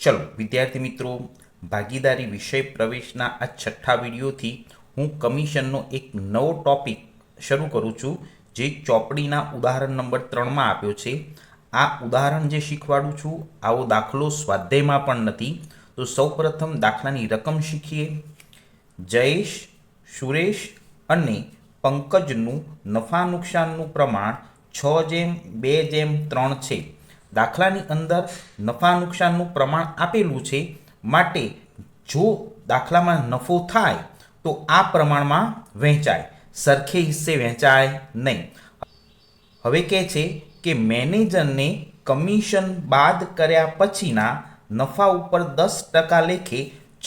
ચલો વિદ્યાર્થી મિત્રો, ભાગીદારી વિષય પ્રવેશના આ છઠ્ઠા વિડીયોથી હું કમિશનનો એક નવો ટોપિક શરૂ કરું છું, જે ચોપડીના ઉદાહરણ નંબર 3માં આપ્યો છે. આ ઉદાહરણ જે શીખવાડું છું આવો દાખલો સ્વાધ્યાયમાં પણ નથી. તો સૌપ્રથમ દાખલાની રકમ શીખીએ. જયેશ, સુરેશ અને પંકજનું નફા નુકસાનનું પ્રમાણ 6:2:3 છે. દાખલાની અંદર નફા નુકસાનનું પ્રમાણ આપેલું છે, માટે જો દાખલામાં નફો થાય તો આ પ્રમાણમાં વહેંચાય, સરખે હિસ્સે વહેંચાય નહીં. હવે કહે છે કે મેનેજરને કમિશન બાદ કર્યા પછીના નફા ઉપર 10% લેખે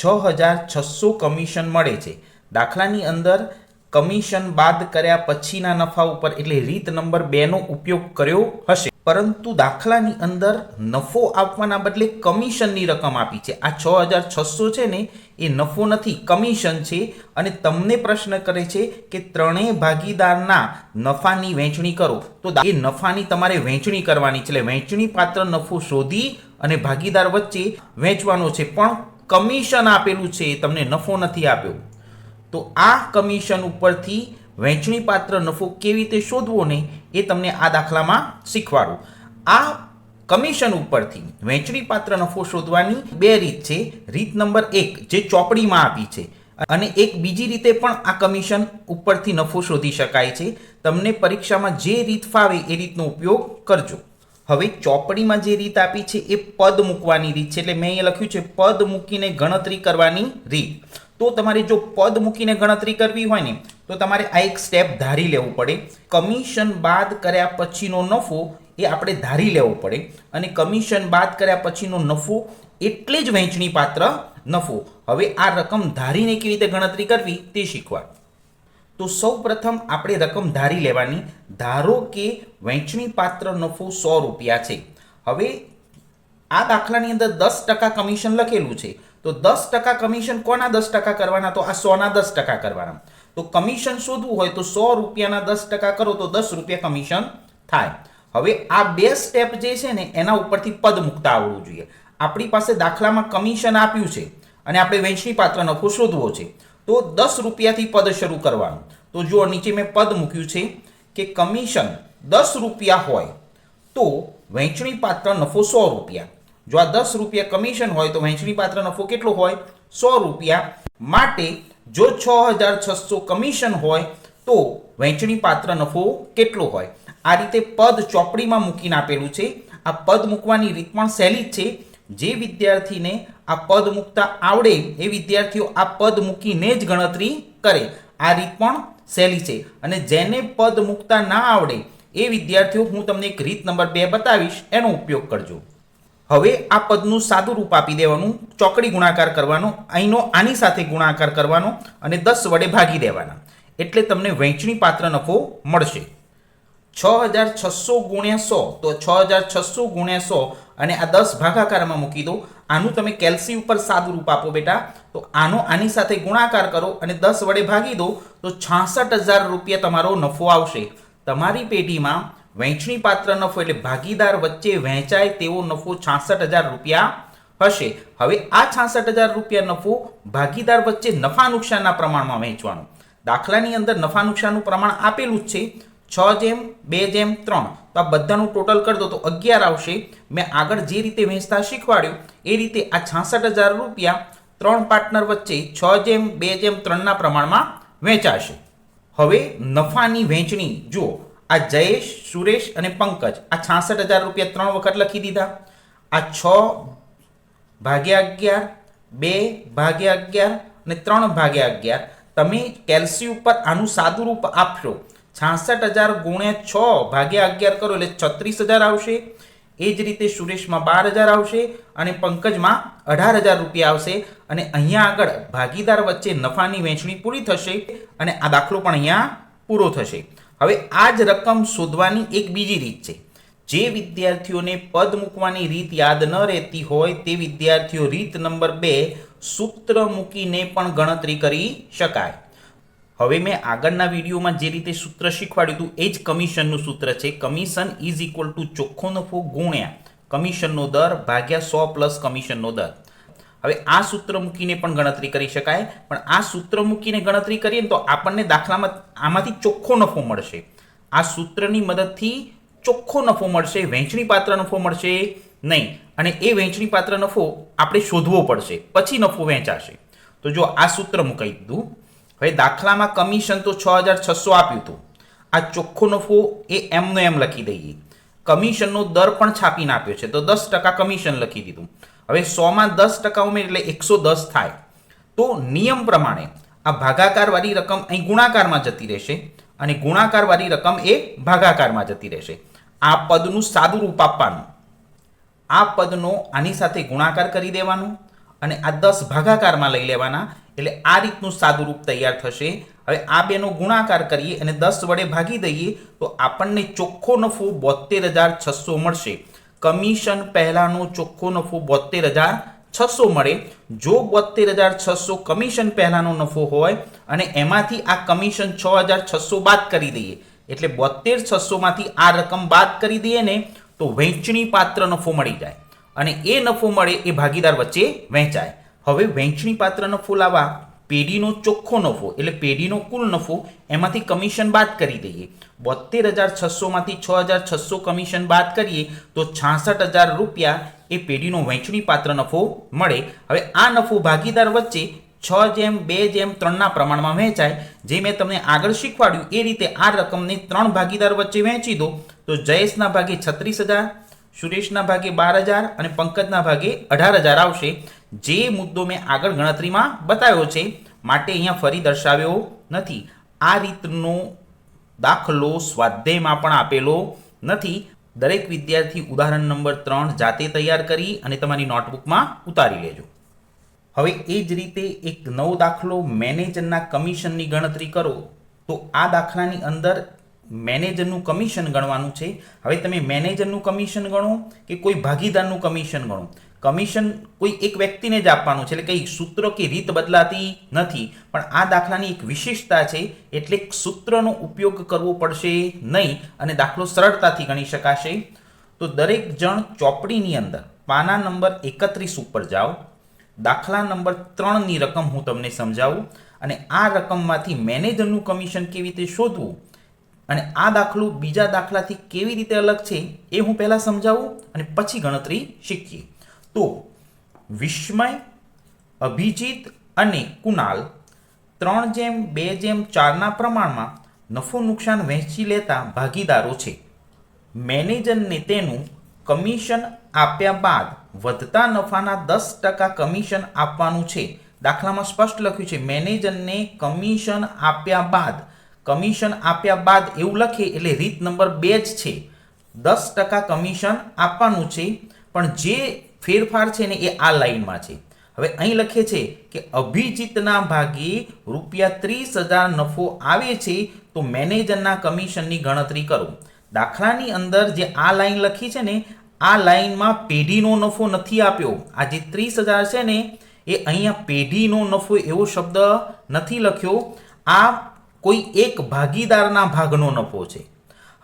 6,600 કમિશન મળે છે. દાખલાની અંદર કમિશન બાદ કર્યા પછીના નફા ઉપર એટલે રીત નંબર 2નો ઉપયોગ કર્યો હશે, પરંતુ દાખલાની અંદર નફો આપવાના બદલે કમિશનની રકમ આપી છે. આ 6,600 છે ને એ નફો નથી, કમિશન છે. અને તમને પ્રશ્ન કરે છે કે ત્રણેય ભાગીદારના નફાની વહેંચણી કરો. તો એ નફાની તમારે વહેંચણી કરવાની છે, એટલે વહેંચણી પાત્ર નફો શોધી અને ભાગીદાર વચ્ચે વહેંચવાનો છે. પણ કમિશન આપેલું છે, તમને નફો નથી આપ્યો. તો આ કમિશન ઉપરથી વહેંચણી પાત્ર નફો કેવી રીતે શોધવો ને એ તમને આ દાખલામાં શીખવાડું. આ કમિશન ઉપરથી વહેંચણી પાત્ર નફો શોધવાની બે રીત છે. રીત નંબર 1 જે ચોપડીમાં આપી છે, અને એક બીજી રીતે પણ આ કમિશન ઉપરથી નફો શોધી શકાય છે. તમને પરીક્ષામાં જે રીત ફાવે એ રીતનો ઉપયોગ કરજો. હવે ચોપડીમાં જે રીત આપી છે એ પદ મૂકવાની રીત છે, એટલે મેં અહીંયા લખ્યું છે પદ મૂકીને ગણતરી કરવાની રીત. તો તમારે જો પદ મૂકીને ગણતરી કરવી હોય ને તો તમારે આ એક સ્ટેપ ધારી લેવું પડે. કમિશન બાદ કર્યા પછીનો નફો એ આપણે ધારી લેવો પડે, અને કમિશન બાદ કર્યા પછીનો નફો એટલે જ વહેંચણી પાત્ર નફો. હવે આ રકમ ધારીને કેવી રીતે ગણતરી કરવી તે શીખવા. તો સૌ પ્રથમ આપણે રકમ ધારી લેવાની. ધારો કે વહેંચણી પાત્ર નફો 100 રૂપિયા છે. હવે આ દાખલાની અંદર 10% કમિશન લખેલું છે, તો 10% કમિશન કોના 10% કરવાના? તો આ 100ના 10% કરવાના. તો કમિશન શોધવું હોય તો 100 રૂપિયાના 10% કરો તો 10 રૂપિયા કમિશન થાય. હવે આ બે સ્ટેપ જે છે ને એના ઉપરથી પદ મૂકતા આવડવું જોઈએ. આપણી પાસે દાખલામાં કમિશન આપ્યું છે અને આપણે વહેંચણી પાત્ર નફો શોધવો છે, તો 10 રૂપિયાથી પદ શરૂ કરવાનું. તો જો નીચે મેં પદ મૂક્યું છે કે કમિશન 10 રૂપિયા હોય તો વહેંચણી પાત્ર નફો 100 રૂપિયા. જો આ 10 રૂપિયા કમિશન હોય તો વહેંચણી પાત્ર નફો કેટલો હોય? 100 રૂપિયા. માટે જો 6,600 કમિશન હોય તો વહેંચણી પાત્ર નફો કેટલો હોય? આ રીતે પદ ચોપડીમાં મૂકીને આપેલું છે. આ પદ મૂકવાની રીત પણ સહેલી જ છે. જે વિદ્યાર્થીને આ પદ મૂકતા આવડે એ વિદ્યાર્થીઓ આ પદ મૂકીને જ ગણતરી કરે. આ રીત પણ સહેલી છે. અને જેને પદ મૂકતા ના આવડે એ વિદ્યાર્થીઓ હું તમને એક રીત નંબર 2 બતાવીશ, એનો ઉપયોગ કરજો. હવે આ પદનું સાદું રૂપ આપી દેવાનું, ચોકડી ગુણાકાર કરવાનો, અહીંનો આની સાથે ગુણાકાર કરવાનો અને 10 વડે ભાગી દેવાના, એટલે તમને વહેંચણી પાત્ર નફો મળશે. 6,600 ગુણ્યા 100, તો 6,600 ગુણ્યા 100 અને આ 10 ભાગાકારમાં મૂકી દો. આનું તમે કેલ્સી ઉપર સાદું રૂપ આપો બેટા, તો આનો આની સાથે ગુણાકાર કરો અને 10 વડે ભાગી દો તો 66,000 રૂપિયા તમારો નફો આવશે. તમારી પેઢીમાં વહેંચણી પાત્ર નફો એટલે ભાગીદાર વચ્ચે વહેંચાય તેવો નફો 66,000 રૂપિયા હશે. હવે આ 66,000 રૂપિયા નફો ભાગીદાર વચ્ચે નફા નુકસાનના પ્રમાણમાં વહેંચવાનું. દાખલાની અંદર નફા નુકસાનનું પ્રમાણ આપેલું જ છે 6:2:3. તો આ બધાનું ટોટલ કરી દો તો 11 આવશે. મેં આગળ જે રીતે વહેંચતા શીખવાડ્યું એ રીતે આ 66,000 રૂપિયા 3 પાર્ટનર વચ્ચે 6:2:3ના પ્રમાણમાં વહેંચાશે. હવે નફાની વહેંચણી જુઓ. આ જયેશ, સુરેશ અને પંકજ આ 66,000 રૂપિયા 3 વખત લખી દીધા. આ 6/11, 2/11 અને 3/11. તમે કેલ્સી ઉપર આનું સાદું રૂપ આપશો. 66,000 ગુણ્યા 6/11 કરો એટલે 36,000 આવશે. એ જ રીતે સુરેશમાં 12,000 આવશે અને પંકજમાં 18,000 રૂપિયા આવશે. અને અહીંયા આગળ ભાગીદાર વચ્ચે નફાની વહેંચણી પૂરી થશે અને આ દાખલો પણ અહીંયા પૂરો થશે. હવે આ જ રકમ શોધવાની એક બીજી રીત છે. જે વિદ્યાર્થીઓને પદ મૂકવાની રીત યાદ ન રહેતી હોય તે વિદ્યાર્થીઓ રીત નંબર 2 સૂત્ર મૂકીને પણ ગણતરી કરી શકાય. હવે મેં આગળના વિડીયોમાં જે રીતે સૂત્ર શીખવાડ્યું હતું એ જ કમિશનનું સૂત્ર છે. કમિશન ઇઝ ઇક્વલ ટુ ચોખ્ખો નફો ગુણ્યા કમિશનનો દર ભાગ્યા 100 પ્લસ કમિશનનો દર. હવે આ સૂત્ર મૂકીને પણ ગણતરી કરી શકાય, પણ આ સૂત્ર મૂકીને ગણતરી કરીએ ને તો આપણને દાખલામાં આમાંથી ચોખ્ખો નફો મળશે. આ સૂત્રની મદદથી ચોખ્ખો નફો મળશે, વહેંચણી પાત્ર નફો મળશે નહીં. અને એ વહેંચણી પાત્ર નફો આપણે શોધવો પડશે, પછી નફો વહેંચાશે. તો જો આ સૂત્ર મૂકાઈ દીધું. હવે દાખલામાં કમિશન તો 6600 આપ્યું હતું. આ ચોખ્ખો નફો એ એમનો એમ લખી દઈએ. કમિશનનો દર પણ છાપીને આપ્યો છે, તો 10% કમિશન લખી દીધું. હવે 100માં 10% ઉમેર એટલે 110 થાય. તો નિયમ પ્રમાણે આ ભાગાકારવાળી રકમ અહીં ગુણાકારમાં જતી રહેશે અને ગુણાકારવાળી રકમ એ ભાગાકારમાં જતી રહેશે. આ પદનું સાદું રૂપ આપવાનું, આ પદનો આની સાથે ગુણાકાર કરી દેવાનું અને આ 10 ભાગાકારમાં લઈ લેવાના, એટલે આ રીતનું સાદું રૂપ તૈયાર થશે. હવે આ બેનો ગુણાકાર કરીએ અને 10 વડે ભાગી દઈએ તો આપણને ચોખ્ખો નફો 72,600 મળશે. કમિશન પહેલાનો ચોખ્ખો નફો 72,600 મળે. જો 72,600 કમિશન પહેલાનો નફો હોય અને એમાંથી આ કમિશન 6,600 બાદ કરી દઈએ, એટલે 72,600માંથી આ રકમ બાદ કરી દઈએ ને તો વહેંચણી પાત્ર નફો મળી જાય અને એ નફો મળે એ ભાગીદાર વચ્ચે વહેંચાય. હવે વહેંચણી પાત્ર નફો લાવવા પેઢીનો ચોખ્ખો નફો એટલે પેઢીનો કુલ નફો એમાંથી કમિશન બાદ કરી દઈએ. 72,600માંથી 6,600 કમિશન બાદ કરીએ તો 66,000 રૂપિયા એ પેઢીનો વહેંચણી પાત્ર નફો મળે. હવે આ નફો ભાગીદાર વચ્ચે 6:2:3 પ્રમાણમાં વહેંચાય. જે મેં તમને આગળ શીખવાડ્યું એ રીતે આ રકમને 3 ભાગીદાર વચ્ચે વહેંચી દો તો જયેશના ભાગે 36,000, સુરેશના ભાગે 12,000 અને પંકજના ભાગે 18,000 આવશે. જે મુદ્દો મેં આગળ ગણતરીમાં બતાવ્યો છે માટે અહીંયા ફરી દર્શાવ્યો નથી. આ રીતનો દાખલો સ્વાધ્યાયમાં પણ આપેલો નથી. દરેક વિદ્યાર્થી ઉદાહરણ નંબર 3 જાતે તૈયાર કરી અને તમારી નોટબુકમાં ઉતારી લેજો. હવે એ જ રીતે એક નવો દાખલો મેનેજરના કમિશનની ગણતરી કરો. તો આ દાખલાની અંદર મેનેજરનું કમિશન ગણવાનું છે. હવે તમે મેનેજરનું કમિશન ગણો કે કોઈ ભાગીદારનું કમિશન ગણો, કમિશન કોઈ એક વ્યક્તિને જ આપવાનું છે, એટલે કંઈ સૂત્ર કે રીત બદલાતી નથી. પણ આ દાખલાની એક વિશેષતા છે, એટલે સૂત્રનો ઉપયોગ કરવો પડશે નહીં અને દાખલો સરળતાથી ગણી શકાશે. તો દરેક જણ ચોપડીની અંદર પાના નંબર 31 ઉપર જાઓ. દાખલા નંબર 3ની રકમ હું તમને સમજાવું અને આ રકમમાંથી મેનેજરનું કમિશન કેવી રીતે શોધવું અને આ દાખલો બીજા દાખલાથી કેવી રીતે અલગ છે એ હું પહેલાં સમજાવું અને પછી ગણતરી શીખીએ. તો વિસ્મય, અભિજીત અને કુનાલ 3:2:4 પ્રમાણમાં નફો નુકસાન વહેંચી લેતા ભાગીદારો છે. મેનેજરને તેનું કમિશન આપ્યા બાદ વધતા નફાના 10% કમિશન આપવાનું છે. દાખલામાં સ્પષ્ટ લખ્યું છે મેનેજરને કમિશન આપ્યા બાદ. કમિશન આપ્યા બાદ એવું લખે એટલે રીત નંબર 2 જ છે. 10% કમિશન આપવાનું છે, પણ જે ફેરફાર છે ને એ આ લાઈનમાં છે. હવે અહીં લખે છે કે અભિજીતના ભાગે ₹30,000 નફો આવે છે તો મેનેજરના કમિશનની ગણતરી કરો. દાખલાની અંદર જે આ લાઈન લખી છે ને આ લાઈનમાં પેઢીનો નફો નથી આપ્યો. આ જે 30,000 છે ને એ અહીંયા પેઢીનો નફો એવો શબ્દ નથી લખ્યો. આ કોઈ એક ભાગીદારના ભાગનો નફો છે.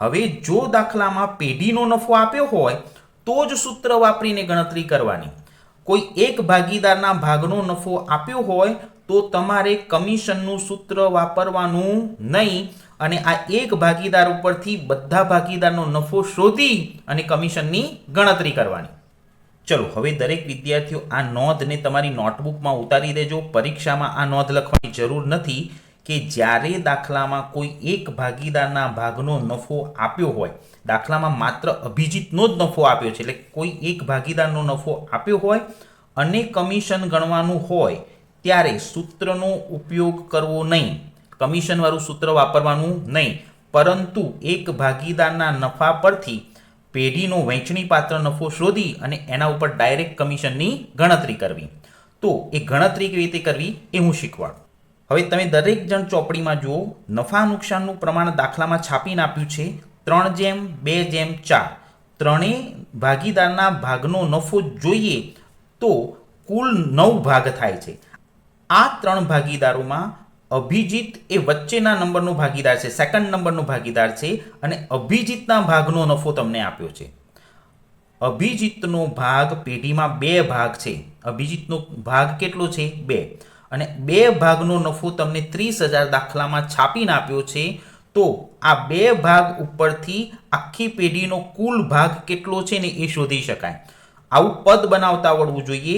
હવે જો દાખલામાં પેઢીનો નફો આપ્યો હોય તો જ સૂત્ર વાપરીને ગણતરી કરવાની. કોઈ એક ભાગીદારના ભાગનો નફો આપ્યો હોય તો તમારે કમિશનનું સૂત્ર વાપરવાનું નહીં અને આ એક ભાગીદાર ઉપરથી બધા ભાગીદારનો નફો શોધી અને કમિશનની ગણતરી કરવાની. ચલો હવે દરેક વિદ્યાર્થીઓ આ નોંધને તમારી નોટબુકમાં ઉતારી દેજો. પરીક્ષામાં આ નોંધ લખવાની જરૂર નથી કે જ્યારે દાખલામાં કોઈ એક ભાગીદારના ભાગનો નફો આપ્યો હોય, દાખલામાં માત્ર અભિજીતનો જ નફો આપ્યો છે એટલે કોઈ એક ભાગીદારનો નફો આપ્યો હોય અને કમિશન ગણવાનું હોય ત્યારે સૂત્રનો ઉપયોગ કરવો નહીં, કમિશનવાળું સૂત્ર વાપરવાનું નહીં, પરંતુ એક ભાગીદારના નફા પરથી પેઢીનો વહેંચણી પાત્ર નફો શોધી અને એના ઉપર ડાયરેક્ટ કમિશનની ગણતરી કરવી. તો એ ગણતરી કેવી રીતે કરવી એ હું શીખવાડું. હવે તમે દરેક જણ ચોપડીમાં જુઓ, નફા નુકસાનનું પ્રમાણ દાખલામાં છાપીને આપ્યું છે 3:2:4. ત્રણેય ભાગીદારના ભાગનો નફો જોઈએ તો કુલ 9 ભાગ થાય છે. આ 3 ભાગીદારોમાં અભિજીત એ વચ્ચેના નંબરનો ભાગીદાર છે, સેકન્ડ નંબરનો ભાગીદાર છે અને અભિજીતના ભાગનો નફો તમને આપ્યો છે. અભિજીતનો ભાગ પેઢીમાં 2 ભાગ છે. અભિજીતનો ભાગ કેટલો છે? 2. અને 2 ભાગનો નફો તમને 30,000 દાખલામાં છાપીને આપ્યો છે. તો આ 2 ભાગ ઉપરથી આખી પેઢીનો કુલ ભાગ કેટલો છે ને એ શોધી શકાય. આવું પદ બનાવતા આવડવું જોઈએ.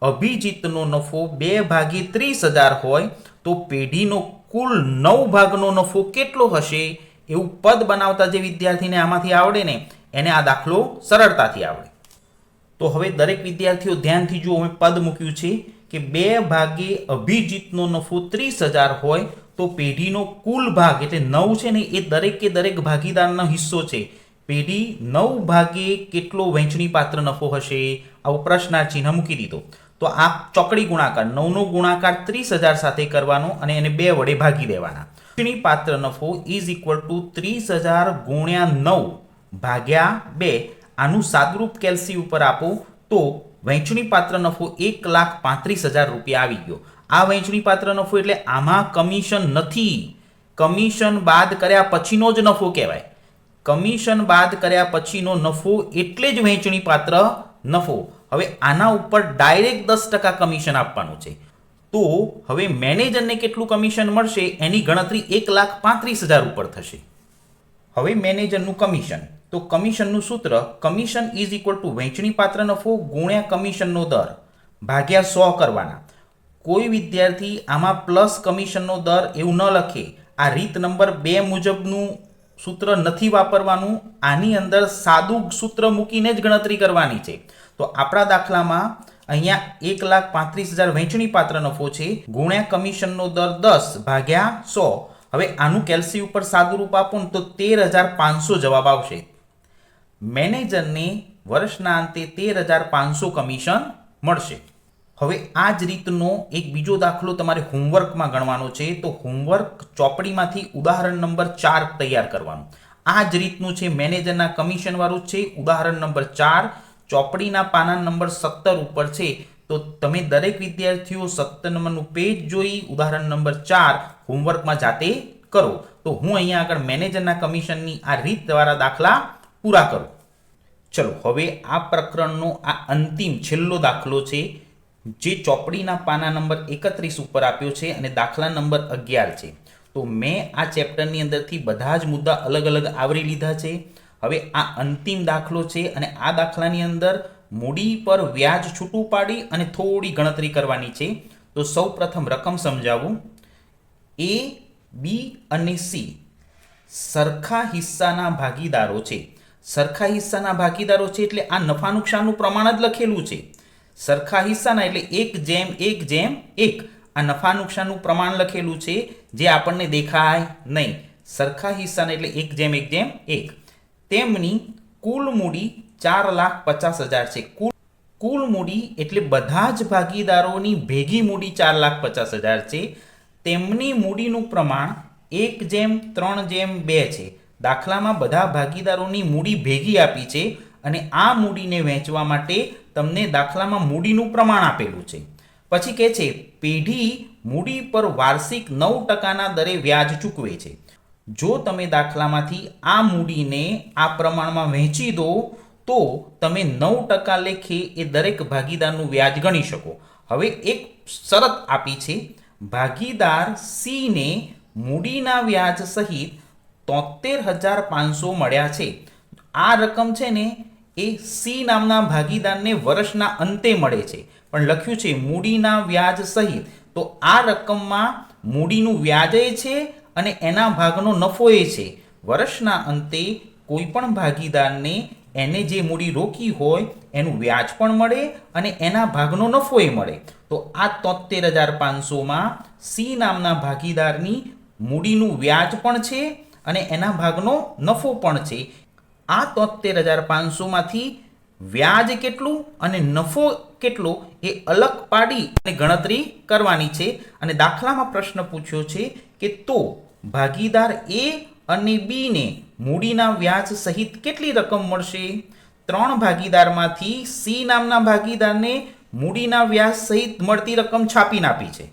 અભિજીતનો નફો 2 ભાગે 30,000 હોય તો પેઢીનો કુલ 9 ભાગનો નફો કેટલો હશે? એવું પદ બનાવતા જે વિદ્યાર્થીને આમાંથી આવડે ને એને આ દાખલો સરળતાથી આવડે. તો હવે દરેક વિદ્યાર્થીઓ ધ્યાનથી જુઓ, મેં પદ મૂક્યું છે કે 2 ભાગે અભિજીતનો નફો 30,000 હોય તો પેઢીનો કુલ ભાગ એટલે 9 છે ને એ દરેકે દરેક ભાગીદારનો હિસ્સો છે. પેઢી 9 ભાગે કેટલો વહેંચણી પાત્ર નફો હશે? આવો પ્રશ્નાર્થ ચિહ્ન મૂકી દીધો. તો આ ચોકડી ગુણાકાર 9નો ગુણાકાર 30,000 સાથે કરવાનો અને એને 2 વડે ભાગી દેવાના. વહેંચણી પાત્ર નફો ઇઝ ઇક્વલ ટુ 30,000 ગુણ્યા 9 ભાગ્યા 2. આનું સાદુરૂપ કેલ્સી ઉપર આપો તો વહેંચણી પાત્ર નફો 1,35,000 રૂપિયા આવી ગયો. આ વહેંચણી પાત્ર નફો એટલે આમાં કમિશન નથી. કમિશન બાદ કર્યા પછીનો જ નફો કહેવાય. કમિશન બાદ કર્યા પછીનો નફો એટલે જ વહેંચણી પાત્ર નફો. હવે આના ઉપર ડાયરેક્ટ 10% કમિશન આપવાનું છે. તો હવે મેનેજરને કેટલું કમિશન મળશે એની ગણતરી 1,35,000 ઉપર થશે. હવે મેનેજરનું કમિશન, તો કમિશનનું સૂત્ર કમિશન ઇઝ ઇક્વલ ટુ વહેંચણી પાત્ર નફો ગુણ્યા કમિશનનો દર ભાગ્યા 100 કરવાના. કોઈ વિદ્યાર્થી આમાં પ્લસ કમિશનનો દર એવું ન લખે. આ રીત નંબર 2 મુજબનું સૂત્ર નથી વાપરવાનું. આની અંદર સાદું સૂત્ર મૂકીને જ ગણતરી કરવાની છે. તો આપણા દાખલામાં અહીંયા 1,35,000 વહેંચણી પાત્ર નફો છે ગુણ્યા કમિશનનો દર 10 ભાગ્યા 100. હવે આનું કેલ્સી ઉપર સાદું રૂપ આપો ને તો 13,500 જવાબ આવશે. મેનેજરને વર્ષના અંતે 13,500 કમિશન મળશે. હવે આ જ રીતનો એક બીજો દાખલો તમારે હોમવર્કમાં ગણવાનો છે. તો હોમવર્ક ચોપડીમાંથી ઉદાહરણ નંબર 4 તૈયાર કરવાનું. આ જ રીતનું છે, મેનેજરના કમિશનવાળું છે. ઉદાહરણ નંબર 4 ચોપડીના પાના નંબર 17 ઉપર છે. તો તમે દરેક વિદ્યાર્થીઓ 17 નંબરનું પેજ જોઈ ઉદાહરણ નંબર 4 હોમવર્કમાં જાતે કરો. તો હું અહીંયા આગળ મેનેજરના કમિશનની આ રીત દ્વારા દાખલા પૂરા કરું. ચલો હવે આ પ્રકરણનો આ અંતિમ છેલ્લો દાખલો છે જે ચોપડીના પાના નંબર 31 ઉપર આપ્યો છે અને દાખલા નંબર 11 છે. તો મેં આ ચેપ્ટરની અંદરથી બધા જ મુદ્દા અલગ અલગ આવરી લીધા છે. હવે આ અંતિમ દાખલો છે અને આ દાખલાની અંદર મૂડી પર વ્યાજ છૂટું પાડી અને થોડી ગણતરી કરવાની છે. તો સૌ પ્રથમ રકમ સમજાવું. A, B અને C સરખા હિસ્સાના ભાગીદારો છે. સરખા હિસ્સાના ભાગીદારો છે એટલે આ નફા નુકસાનનું પ્રમાણ જ લખેલું છે. સરખા હિસ્સાના એટલે 1:1:1 આ નફા નુકસાનનું પ્રમાણ લખેલું છે જે આપણને દેખાય નહીં. સરખા હિસ્સાના એટલે 1:1:1. તેમની કુલ મૂડી 4,50,000 છે. કુલ મૂડી એટલે બધા જ ભાગીદારોની ભેગી મૂડી 4,50,000 છે. તેમની મૂડીનું પ્રમાણ 1:3:2 છે. દાખલામાં બધા ભાગીદારોની મૂડી ભેગી આપી છે અને આ મૂડીને વહેંચવા માટે તમને દાખલામાં મૂડીનું પ્રમાણ આપેલું છે. પછી કહે છે પેઢી મૂડી પર વાર્ષિક 9%ના દરે વ્યાજ ચૂકવે છે. જો તમે દાખલામાંથી આ મૂડીને આ પ્રમાણમાં વહેંચી દો તો તમે 9% લેખે એ દરેક ભાગીદારનું વ્યાજ ગણી શકો. હવે એક શરત આપી છે, ભાગીદાર C ને મૂડીના વ્યાજ સહિત 73,500 મળ્યા છે. આ રકમ છે ને એ C નામના ભાગીદારને વર્ષના અંતે મળે છે, પણ લખ્યું છે મૂડીના વ્યાજ સહિત. તો આ રકમમાં મૂડીનું વ્યાજ છે અને એના ભાગનો નફો છે. વર્ષના અંતે કોઈ પણ ભાગીદારને એને જે મૂડી રોકી હોય એનું વ્યાજ પણ મળે અને એના ભાગનો નફો મળે. તો આ 73,500માં C નામના ભાગીદારની મૂડીનું વ્યાજ પણ છે અને એના ભાગનો નફો પણ છે. આ 73,500માંથી વ્યાજ કેટલું અને નફો કેટલો એ અલગ પાડી અને ગણતરી કરવાની છે. અને દાખલામાં પ્રશ્ન પૂછ્યો છે કે તો ભાગીદાર A અને B ને મૂડીના વ્યાજ સહિત કેટલી રકમ મળશે? 3 ભાગીદારમાંથી C નામના ભાગીદારને મૂડીના વ્યાજ સહિત મળતી રકમ છાપીને આપી છે.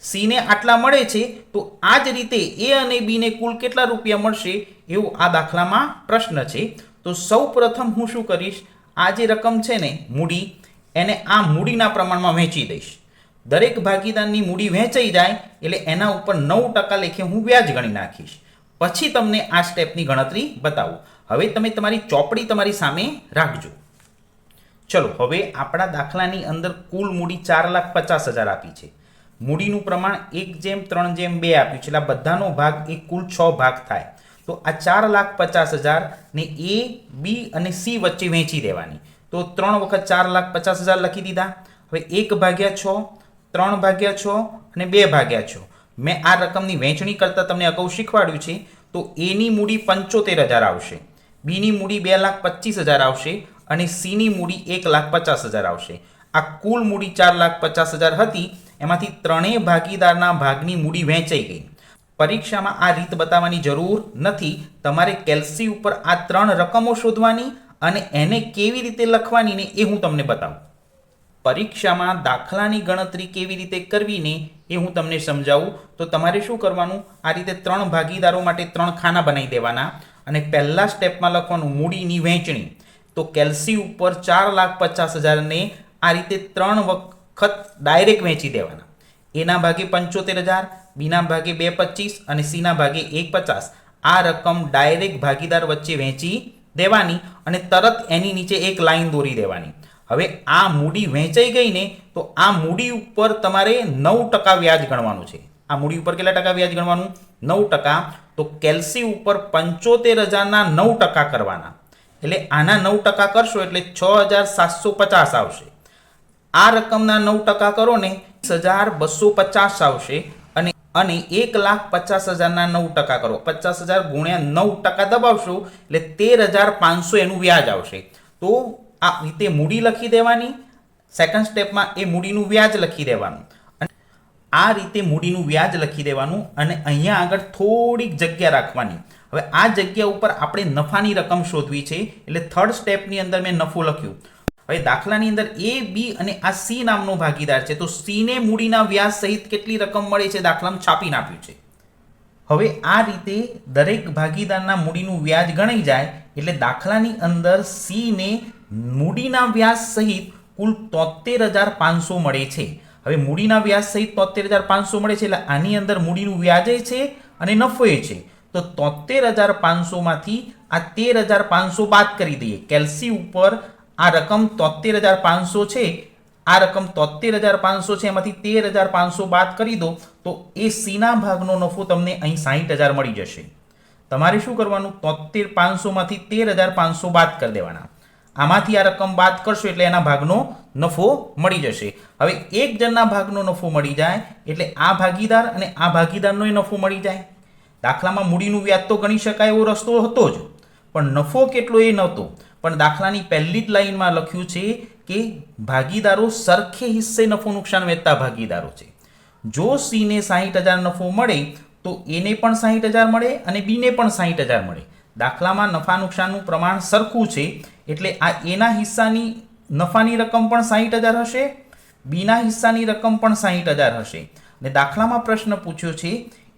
C ને આટલા મળે છે, તો આ જ રીતે A અને B ને કુલ કેટલા રૂપિયા મળશે એવું આ દાખલામાં પ્રશ્ન છે. તો સૌ પ્રથમ હું શું કરીશ, આ જે રકમ છે ને મૂડી, એને આ મૂડીના પ્રમાણમાં વહેંચી દઈશ. દરેક ભાગીદારની મૂડી વહેંચાઈ જાય એટલે એના ઉપર 9% લેખે હું વ્યાજ ગણી નાખીશ. પછી તમને આ સ્ટેપની ગણતરી બતાવું. હવે તમે તમારી ચોપડી તમારી સામે રાખજો. ચલો, હવે આપણા દાખલાની અંદર કુલ મૂડી 4,50,000 આપી છે. મૂડીનું પ્રમાણ 1:3:2 આપ્યું છે, એટલે બધાનો ભાગ એ કુલ 6 ભાગ થાય. તો આ 4,50,000 ને એ, બી અને સી વચ્ચે વહેંચી દેવાની. તો 3 વખત 4,50,000 લખી દીધા. હવે 1/6, 3/6 અને 2/6. મેં આ રકમની વહેંચણી કરતાં તમને અગાઉ શીખવાડ્યું છે. તો એની મૂડી 75,000 આવશે, બીની મૂડી 2,25,000 આવશે અને સીની મૂડી 1,50,000 આવશે. આ કુલ મૂડી 4,50,000 હતી, એમાંથી ત્રણેય ભાગીદારના ભાગની મૂડી વહેંચાઈ ગઈ. પરીક્ષામાં આ રીત બતાવવાની જરૂર નથી. તમારે કેલ્સી ઉપર આ 3 રકમો શોધવાની અને એને કેવી રીતે લખવાની ને એ હું તમને બતાવું. પરીક્ષામાં દાખલાની ગણતરી કેવી રીતે કરવી ને એ હું તમને સમજાવું. તો તમારે શું કરવાનું, આ રીતે 3 ભાગીદારો માટે 3 ખાના બનાવી દેવાના અને પહેલા સ્ટેપમાં લખવાનું મૂડીની વહેંચણી. તો કેલ્સી ઉપર 4,50,000 ને આ રીતે 3 વખત ડાયરેક્ટ વહેંચી દેવાના. એના ભાગે 75,000, બીના ભાગે 2,25 અને સીના ભાગે 1,50. આ રકમ ડાયરેક્ટ ભાગીદાર વચ્ચે વહેંચી દેવાની અને તરત એની નીચે એક લાઈન દોરી દેવાની. હવે આ મૂડી વહેંચાઈ ગઈ ને, તો આ મૂડી ઉપર તમારે 9% વ્યાજ ગણવાનું છે. આ મૂડી ઉપર કેટલા ટકા વ્યાજ ગણવાનું? 9%. તો કેલ્સી ઉપર 75,000ના 9% કરવાના. એટલે આના 9% કરશો એટલે 6,750 આવશે. આ રકમના 9% કરો ને 20,250 આવશે અને 1,50,000ના 9% કરો. 50,000 ગુણ્યા 9% દબાવશો એટલે 13,500 એનું વ્યાજ આવશે. તો આ રીતે મૂડી લખી દેવાની. સેકન્ડ સ્ટેપમાં એ મૂડીનું વ્યાજ લખી દેવાનું. અને આ રીતે મૂડીનું વ્યાજ લખી દેવાનું અને અહીંયા આગળ થોડીક જગ્યા રાખવાની. હવે આ જગ્યા ઉપર આપણે નફાની રકમ શોધવી છે, એટલે થર્ડ સ્ટેપની અંદર મેં નફો લખ્યું. હવે દાખલાની અંદર એ, બી અને આ સી નામનો ભાગીદાર છે. તો સીને મૂડીના વ્યાજ સહિત કેટલી રકમ મળે છે દાખલામાં છાપીને આપ્યું છે. હવે આ રીતે દરેક ભાગીદારના મૂડીનું વ્યાજ ગણાઈ જાય એટલે દાખલાની અંદર સીને મૂડીના વ્યાજ સહિત કુલ 73,500 મળે છે. હવે મૂડીના વ્યાજ સહિત 73,500 મળે છે એટલે આની અંદર મૂડીનું વ્યાજ છે અને નફો છે. તો 73,500 માંથી આ 13,500 બાદ કરી દઈએ. કેલ્સી ઉપર આ રકમ 73,500 છે. આ રકમ 73,500 છે, એમાંથી 13,500 બાદ કરી દો તો એ સીના ભાગનો નફો તમને અહીં 60,000 મળી જશે. તમારે શું કરવાનું, 73,500 માંથી 13,500 બાદ કરી દેવાના. આમાંથી આ રકમ બાદ કરશો એટલે એના ભાગનો નફો મળી જશે. હવે એક જણના ભાગનો નફો મળી જાય એટલે આ ભાગીદાર અને આ ભાગીદારનો નફો મળી જાય. દાખલામાં મૂડીનું વ્યાજ તો ગણી શકાય એવો રસ્તો હતો જ, પણ નફો કેટલો એ નહોતો. પણ દાખલાની પહેલી જ લાઈનમાં લખ્યું છે કે ભાગીદારો સરખે હિસ્સે નફો નુકસાન વહેંચતા ભાગીદારો છે. જો સીને 60,000 નફો મળે તો એને પણ 60,000 મળે અને બીને પણ 60,000 મળે. દાખલામાં નફા નુકસાનનું પ્રમાણ સરખું છે એટલે આ એના હિસ્સાની નફાની રકમ પણ 60,000 હશે, બીના હિસ્સાની રકમ પણ 60,000 હશે. અને દાખલામાં પ્રશ્ન પૂછ્યો છે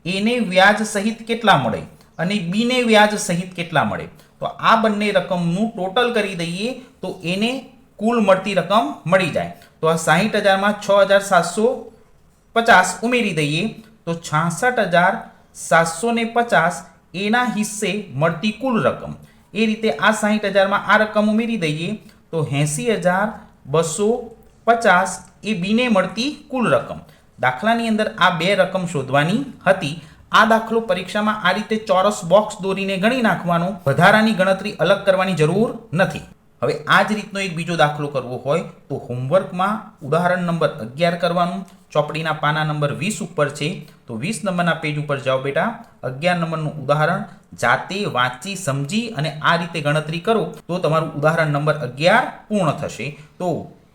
એને વ્યાજ સહિત કેટલા મળે અને બીને વ્યાજ સહિત કેટલા મળે. તો આ બંને રકમનું ટોટલ કરી દઈએ તો એને કુલ મળતી રકમ મળી જાય. તો આ 60,000માં 6,750 ઉમેરી દઈએ તો 66,750 એના હિસ્સે મળતી કુલ રકમ. એ રીતે આ 60,000માં આ રકમ ઉમેરી દઈએ તો 80,250 એ બીને મળતી કુલ રકમ. દાખલાની અંદર આ બે રકમ શોધવાની હતી. આ દાખલો પરીક્ષામાં આ રીતે ચોરસ બોક્સ દોરીને ગણી નાખવાનો, વધારાની ગણતરી અલગ કરવાની જરૂર નથી. હવે આ જ રીતનો એક બીજો દાખલો કરવો હોય તો હોમવર્કમાં ઉદાહરણ નંબર 11 કરવાનું. ચોપડીના પાના નંબર 20 ઉપર છે. તો 20 નંબરના પેજ ઉપર જાઓ બેટા. 11 નંબરનું ઉદાહરણ જાતે વાંચી સમજી અને આ રીતે ગણતરી કરો તો તમારું ઉદાહરણ નંબર 11 પૂર્ણ થશે. તો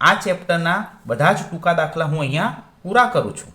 આ ચેપ્ટરના બધા જ ટૂંકા દાખલા હું અહીંયા પૂરા કરું છું.